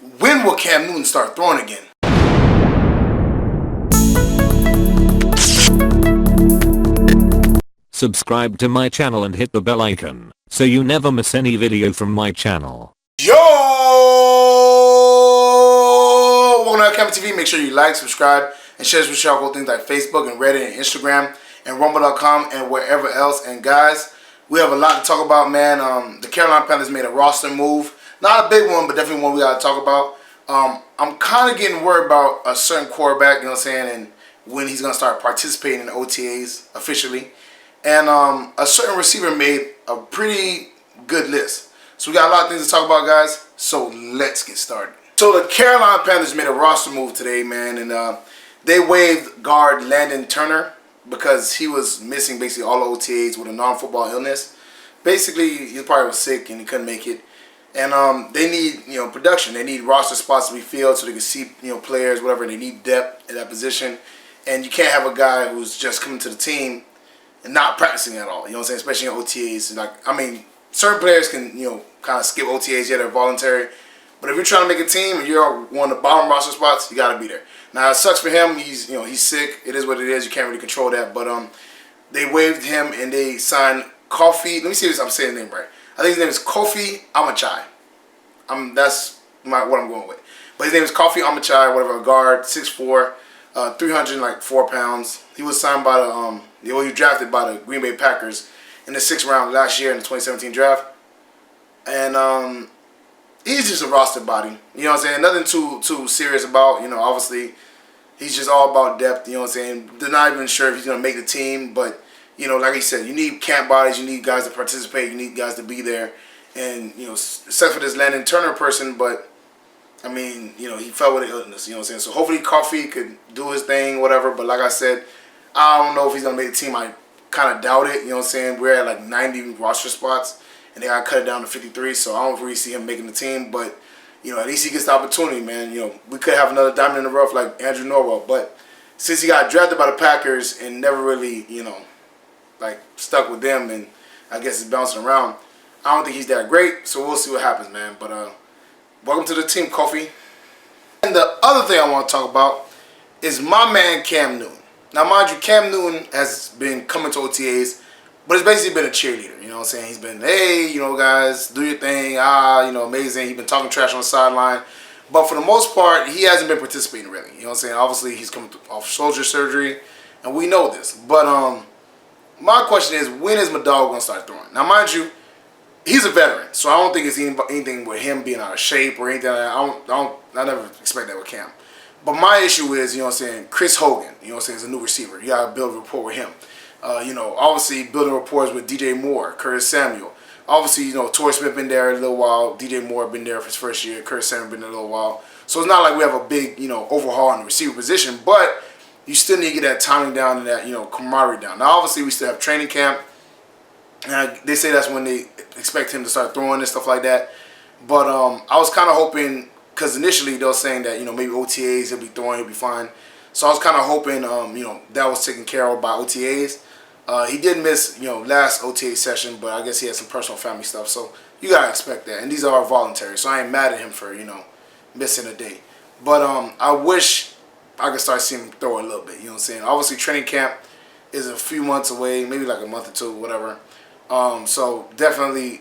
when will Cam Newton start throwing again? Subscribe to my channel and hit the bell icon so you never miss any video from my channel. Yo! Welcome to LCameraTV. Make sure you like, subscribe, and share this with y'all. Go things like Facebook and Reddit and Instagram and Rumble.com and wherever else. And guys, we have a lot to talk about, man. The Carolina Panthers made a roster move. Not a big one, but definitely one we got to talk about. I'm kind of getting worried about a certain quarterback, you know what I'm saying, and when he's going to start participating in the OTAs officially. And a certain receiver made a pretty good list. So we got a lot of things to talk about, guys. So let's get started. So the Carolina Panthers made a roster move today, man. And they waived guard Landon Turner because he was missing basically all the OTAs with a non-football illness. Basically, he probably was sick and he couldn't make it. And they need, production. They need roster spots to be filled so they can see, players, whatever. They need depth in that position. And you can't have a guy who's just coming to the team and not practicing at all, you know what I'm saying, especially in OTAs. Like, I mean, certain players can, kind of skip OTAs, yeah, they're voluntary. But if you're trying to make a team and you're one of the bottom roster spots, you got to be there. Now, it sucks for him. He's, he's sick. It is what it is. You can't really control that. But they waived him and they signed Kofi. Let me see if I'm saying his name right. I think his name is Kofi Amichia. That's what I'm going with. But his name is Kofi Amichia, whatever, a guard, 6'4", 304 pounds. He was signed by he was drafted by the Green Bay Packers in the 6th round last year in the 2017 draft. And he's just a roster body. You know what I'm saying? Nothing too serious about, obviously he's just all about depth, you know what I'm saying? They're not even sure if he's going to make the team, but, like he said, you need camp bodies, you need guys to participate, you need guys to be there. And, except for this Landon Turner person, but, I mean, he fell with an illness, you know what I'm saying? So hopefully Kofi could do his thing, whatever. But like I said, I don't know if he's going to make the team. I kind of doubt it, you know what I'm saying? We're at like 90 roster spots, and they got to cut it down to 53. So I don't really see him making the team. But, at least he gets the opportunity, man. We could have another diamond in the rough like Andrew Norwell. But since he got drafted by the Packers and never really, like stuck with them, and I guess he's bouncing around, I don't think he's that great. So we'll see what happens, man. But welcome to the team, Kofi. And the other thing I want to talk about is my man Cam Newton. Now, mind you, Cam Newton has been coming to OTAs, but it's basically been a cheerleader. You know what I'm saying? He's been, hey, guys, do your thing. Amazing. He's been talking trash on the sideline. But for the most part, he hasn't been participating really. You know what I'm saying? Obviously, he's coming off shoulder surgery, and we know this. But my question is, when is my dog going to start throwing? Now, mind you, he's a veteran, so I don't think it's anything with him being out of shape or anything like that. I never expect that with Cam. But my issue is, Chris Hogan, is a new receiver. You got to build a rapport with him. Obviously building rapport with DJ Moore, Curtis Samuel. Obviously, Torrey Smith been there a little while. DJ Moore been there for his first year. Curtis Samuel been there a little while. So it's not like we have a big, overhaul in the receiver position. But you still need to get that timing down and that, camaraderie down. Now, obviously, we still have training camp. And they say that's when they expect him to start throwing and stuff like that. But I was kind of hoping, because initially they were saying that, maybe OTAs, he'll be throwing, he'll be fine. So I was kind of hoping, that was taken care of by OTAs. He did miss, last OTA session, but I guess he had some personal family stuff. So you got to expect that. And these are voluntary, so I ain't mad at him for, missing a day. But I wish I could start seeing him throw a little bit, you know what I'm saying? Obviously, training camp is a few months away, maybe like a month or two, whatever. So definitely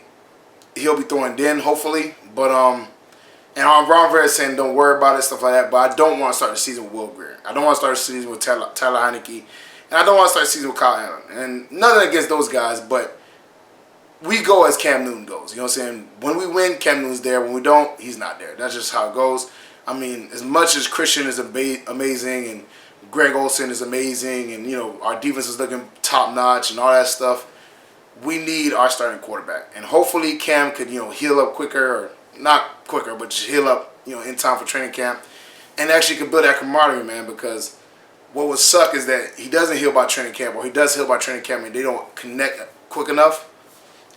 he'll be throwing then, hopefully. But and Ron Rivera is saying don't worry about it, stuff like that. But I don't want to start the season with Will Greer. I don't want to start the season with Tyler Heineke, and I don't want to start the season with Kyle Allen. And nothing against those guys, but we go as Cam Newton goes. You know what I'm saying? When we win, Cam Newton's there. When we don't, he's not there. That's just how it goes. I mean, as much as Christian is amazing and Greg Olsen is amazing, and our defense is looking top notch and all that stuff, we need our starting quarterback. And hopefully Cam could, heal up quicker, or not quicker, but just heal up, in time for training camp. And actually could build that camaraderie, man, because what would suck is that he doesn't heal by training camp, or he does heal by training camp and they don't connect quick enough.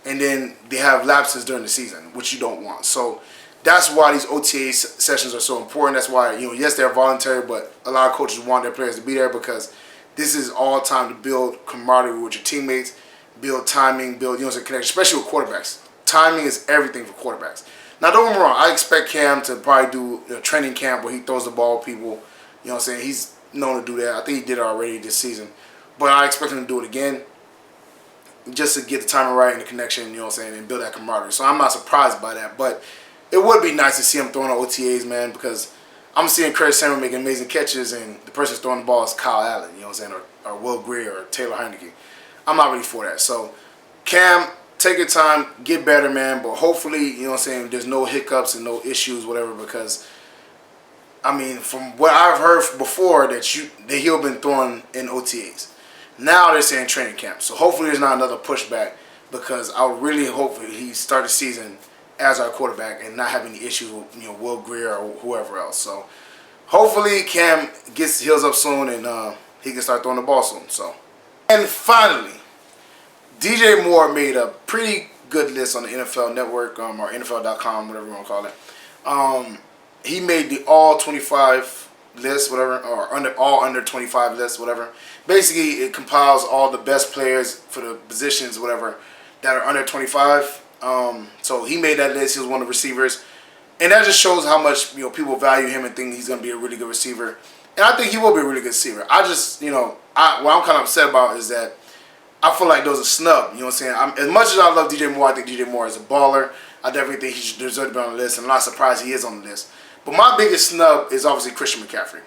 And then they have lapses during the season, which you don't want. So that's why these OTA sessions are so important. That's why, yes, they're voluntary, but a lot of coaches want their players to be there, because this is all time to build camaraderie with your teammates, build timing, build, connection, especially with quarterbacks. Timing is everything for quarterbacks. Now, don't get me wrong. I expect Cam to probably do a training camp where he throws the ball at people. You know what I'm saying? He's known to do that. I think he did it already this season. But I expect him to do it again just to get the timing right and the connection, you know what I'm saying, and build that camaraderie. So I'm not surprised by that. But it would be nice to see him throwing on OTAs, man, because I'm seeing Curtis Samuel making amazing catches, and the person throwing the ball is Kyle Allen, you know what I'm saying, or Will Greer or Taylor Heineke. I'm not ready for that. So, Cam, take your time, get better, man. But hopefully, you know what I'm saying, there's no hiccups and no issues, whatever, because, I mean, from what I've heard before, that he'll been throwing in OTAs. Now they're saying training camp. So hopefully there's not another pushback, because I would really hope he start the season as our quarterback and not have any issues with, you know, Will Greer or whoever else. So hopefully Cam heals up soon and he can start throwing the ball soon. So, and finally, DJ Moore made a pretty good list on the NFL Network or NFL.com, whatever you want to call it. He made the all 25 list, whatever, or all under 25 list, whatever. Basically, it compiles all the best players for the positions, whatever, that are under 25. So he made that list. He was one of the receivers, and that just shows how much, you know, people value him and think he's going to be a really good receiver. And I think he will be a really good receiver. I just, you know, what I'm kind of upset about is that I feel like those are snubbed. You know what I'm saying? As much as I love DJ Moore, I think DJ Moore is a baller. I definitely think he should deserve to be on the list, and I'm not surprised he is on the list. But my biggest snub is obviously Christian McCaffrey.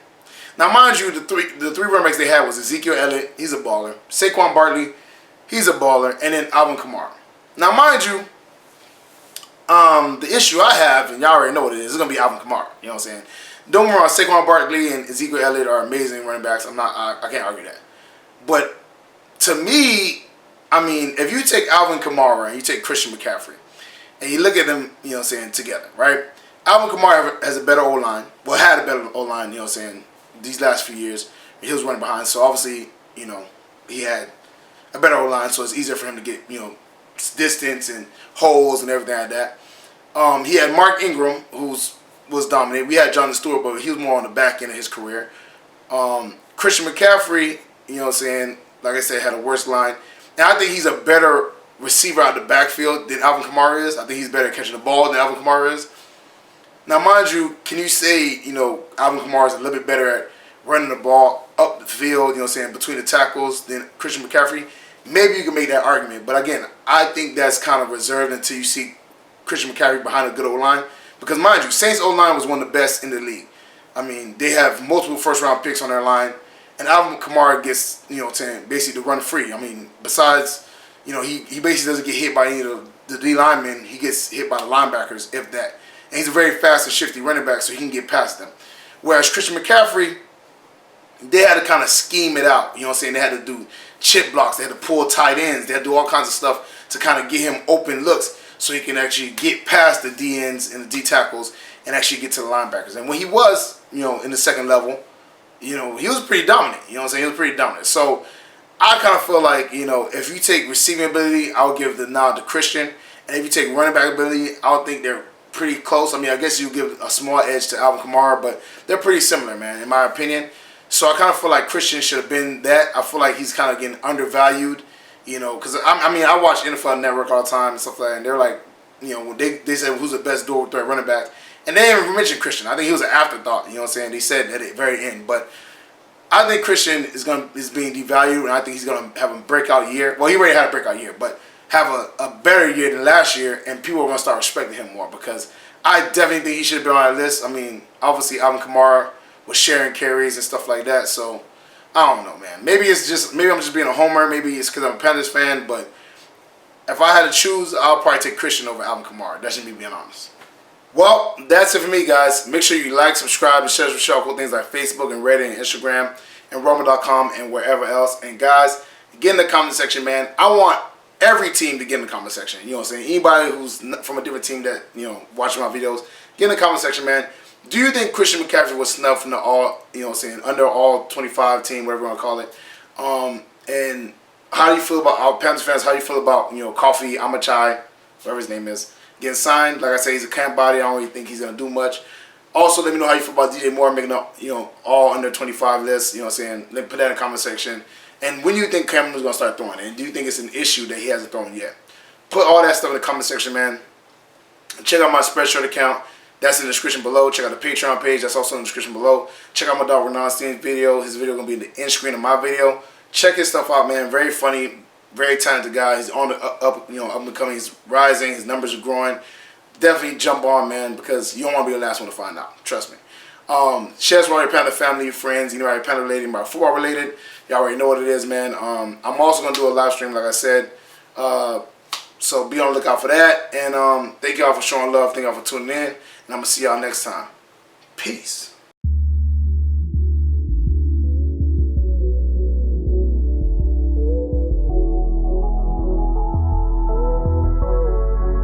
Now, mind you, the three running backs they had was Ezekiel Elliott, he's a baller. Saquon Barkley, he's a baller, and then Alvin Kamara. Now, mind you, the issue I have, and y'all already know what it is, it's gonna be Alvin Kamara. You know what I'm saying? Don't get me wrong, Saquon Barkley and Ezekiel Elliott are amazing running backs. I can't argue that. But to me, I mean, if you take Alvin Kamara and you take Christian McCaffrey, and you look at them, you know what I'm saying, together, right? Alvin Kamara has a better O-line. Well, had a better O-line, you know what I'm saying, these last few years. He was running behind, so obviously, you know, he had a better O-line, so it's easier for him to get, you know, distance and holes and everything like that. He had Mark Ingram, who was dominant. We had Jonathan Stewart, but he was more on the back end of his career. Christian McCaffrey, you know what I'm saying, like I said, had a worse line. And I think he's a better receiver out of the backfield than Alvin Kamara is. I think he's better at catching the ball than Alvin Kamara is. Now, mind you, can you say, you know, Alvin Kamara is a little bit better at running the ball up the field, you know what I'm saying, between the tackles than Christian McCaffrey? Maybe you can make that argument. But again, I think that's kind of reserved until you see Christian McCaffrey behind a good O-line. Because mind you, Saints O-line was one of the best in the league. I mean, they have multiple first-round picks on their line. And Alvin Kamara gets, you know what I'm saying, basically to run free. I mean, besides, you know, he basically doesn't get hit by any of the D linemen. He gets hit by the linebackers, if that. And he's a very fast and shifty running back, so he can get past them. Whereas Christian McCaffrey, they had to kind of scheme it out. You know what I'm saying? They had to do chip blocks. They had to pull tight ends. They had to do all kinds of stuff to kind of get him open looks so he can actually get past the D ends and the D tackles and actually get to the linebackers. And when he was, you know, in the second level, you know, he was pretty dominant. You know what I'm saying? He was pretty dominant. So I kind of feel like, you know, if you take receiving ability, I would give the nod to Christian. And if you take running back ability, I would think they're pretty close. I mean, I guess you give a small edge to Alvin Kamara, but they're pretty similar, man, in my opinion. So I kind of feel like Christian should have been that. I feel like he's kind of getting undervalued, you know, because, I mean, I watch NFL Network all the time and stuff like that, and they're like, you know, when they said who's the best dual threat running back, and they didn't even mention Christian. I think he was an afterthought, you know what I'm saying? They said at the very end, but I think Christian is being devalued, and I think he's going to have a breakout year. Well, he already had a breakout year, but have a better year than last year, and people are going to start respecting him more, because I definitely think he should have been on that list. I mean, obviously Alvin Kamara was sharing carries and stuff like that, so I don't know, man. Maybe I'm just being a homer. Maybe it's because I'm a Panthers fan, but if I had to choose, I'll probably take Christian over Alvin Kamara. That's just me being honest. Well, that's it for me, guys. Make sure you like, subscribe, and share with y'all cool things like Facebook and Reddit and Instagram and Rumble.com and wherever else. And guys, get in the comment section, man. I want every team to get in the comment section. You know what I'm saying? Anybody who's from a different team that, you know, watching my videos, get in the comment section, man. Do you think Christian McCaffrey was snubbed from the all, you know what I'm saying, under all 25 team, whatever you want to call it? And how do you feel about, our Panthers fans, how do you feel about, you know, Kofi Amichia, whatever his name is, getting signed? Like I say, he's a camp body. I don't really think he's going to do much. Also, let me know how you feel about DJ Moore making up, you know, all under 25 lists. You know what I'm saying? Let me put that in the comment section. And when do you think Cameron's going to start throwing? And do you think it's an issue that he hasn't thrown yet? Put all that stuff in the comment section, man. Check out my Spreadshirt account. That's in the description below. Check out the Patreon page. That's also in the description below. Check out my dog Renan Steen's video. His video going to be in the end screen of my video. Check his stuff out, man. Very funny. Very talented guy. He's on the up and coming. He's rising. His numbers are growing. Definitely jump on, man, because you don't want to be the last one to find out. Trust me. Shares with all your Panther family, friends, anybody Panther related, anybody football related. Y'all already know what it is, man. I'm also going to do a live stream, like I said. So be on the lookout for that. And thank y'all for showing love. Thank y'all for tuning in. And I'm going to see y'all next time. Peace.